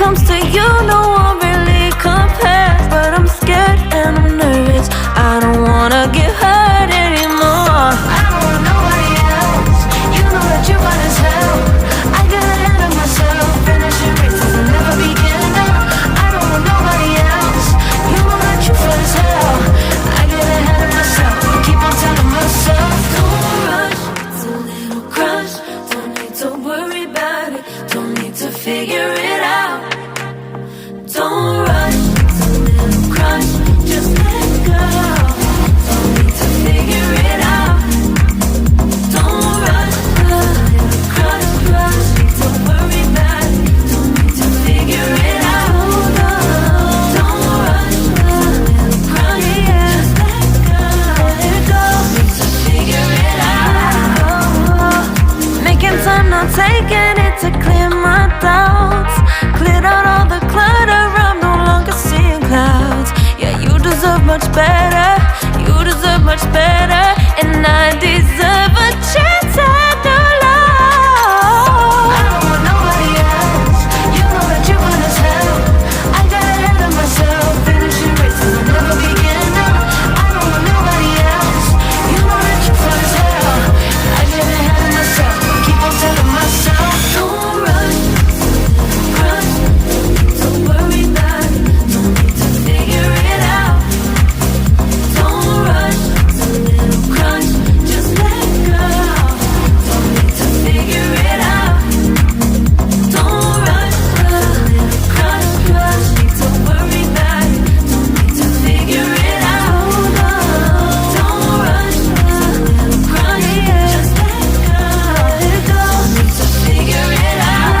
comes to you, no one really compares. But I'm scared and I'm nervous, I don't wanna get hurt anymore. I don't want nobody else, you know that you run as hell. I get ahead of myself, finishing races and never begin now. I don't want nobody else, you know that you feel as hell. I get ahead of myself, keep on telling myself, don't rush, it's a little crush. Don't need to worry about it, don't need to figure it out. Don't rush, it's a little crush. Just let go, don't need to figure it out. Don't rush, a little crush, crush. Don't worry about it, don't need to figure it out. Don't rush, a little crush. Just let go, don't need to figure it out. Making time, not taking it to clear my doubts. Cleared out all the clutter, I'm no longer seeing clouds. Yeah, you deserve much better, you deserve much better. And I deserve a chance at new love. I don't want nobody else, you know that you run as hell. I got ahead of myself, finishing races and never begin now. I don't want nobody else, you know that you feel as hell. I get ahead of myself, keep on telling myself, don't rush, crush. Don't worry about it, don't need to figure it out. Don't rush, it's a little crush. Just let go, don't need to figure it out. Don't rush, a little crush, crush. Don't worry about it, don't need to figure it out. Don't rush, a little crush. Just let go, don't need to figure it out.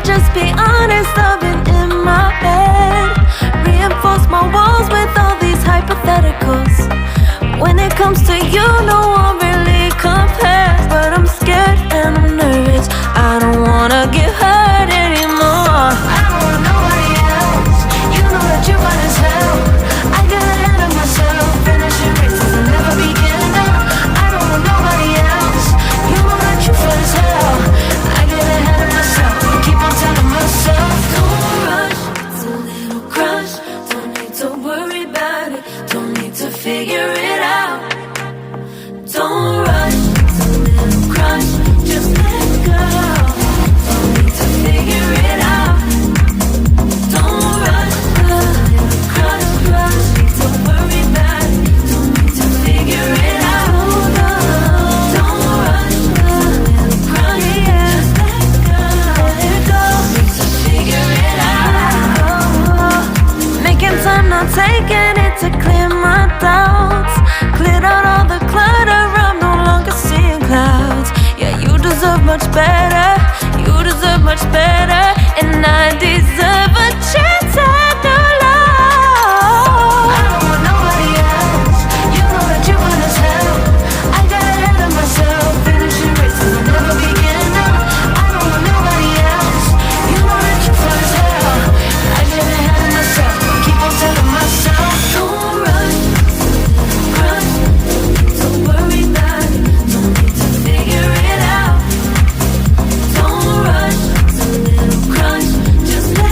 Just be honest, I've been in my bed. Reinforce my walls with all these hypotheticals. When it comes to you, no one really compares. But I'm scared and I'm nervous, I don't wanna get hurt anymore. I don't want nobody else, you know that you run as hell. I get ahead of myself, finishing races and never begin now. I don't want nobody else, you know that you feel as hell. I get ahead of myself, keep on telling myself, don't rush, it's a little crush. Don't need to worry about it, don't need to figure it out. Don't rush, it's a little crush. Just let go, don't need to figure it out. Don't rush, a little crush, crush. Don't worry about it, don't need to figure it out. Don't rush, a little crush. Just let go, don't need to figure it out. Making time, not taking it to clear my doubts. Cleared out all the clutter, I'm no longer seeing clouds. Yeah, you deserve much better, you deserve much better. And I deserve a chance at new love. I don't want nobody else, you know that you run as hell. I got ahead of myself, finishing races and never begin now. I don't want nobody else, you know that you feel as hell. I get ahead of myself, keep on telling myself, don't rush, crush. Don't worry about it, don't need to figure it out. Don't rush, it's a little crush. Just let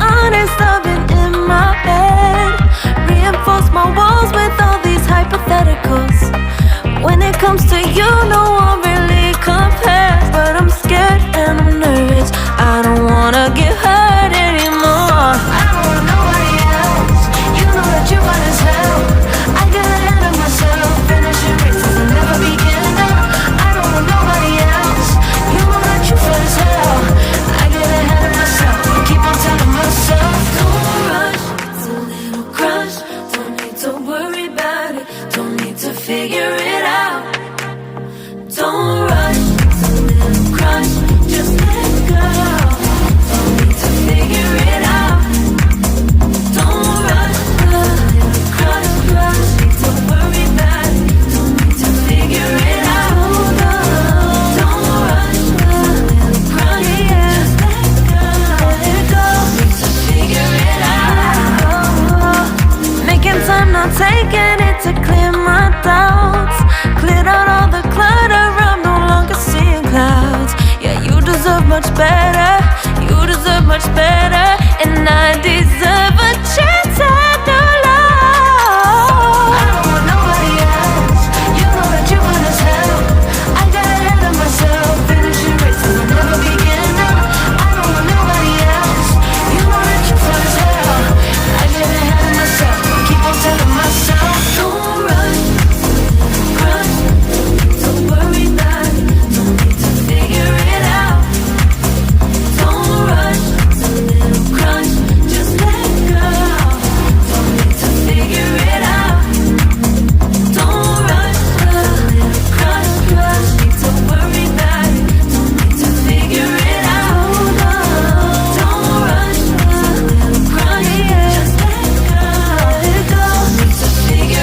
honest, I've been in my head. Reinforce my walls with all these hypotheticals. When it comes to you, no one really compares. But I'm scared and I'm nervous. I don't wanna get hurt anymore. I don't want nobody else. You know that you fine as hell. I get ahead of myself, finishing races and never begin. I don't want nobody else. You know that you fine as hell. I get ahead of myself, keep on telling myself. Don't rush, it's a little crush. Don't need to worry about it. Don't need to figure it out. Don't rush, it's a little crush. Just let go. Don't need to figure it out. Don't rush, a little crush. Need to worry about it. Don't need to figure it out. Don't rush, a little crush. Just let go. Need to figure it out. Making time, not taking it to clear my doubts. Cleared out all the clutter, I'm no longer seeing clouds. Yeah, you deserve much better. You deserve much better. And I deserve a chance at new love. I don't want nobody else. You know that you fine as hell. I got ahead of myself, finishing races and never begin. I don't want nobody else. You know that you fine as hell. I get ahead of myself, keep on telling myself. Don't rush, crush. Don't worry about it. Don't need to figure it out. Don't rush, it's a little crush. Just let go. Don't need to figure it out. Don't rush, a little crush. Need to worry about it. Don't need to figure it out. Don't rush, a little crush. Just let go. Need to figure it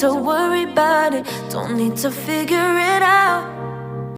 to worry about it. Don't need to figure it out.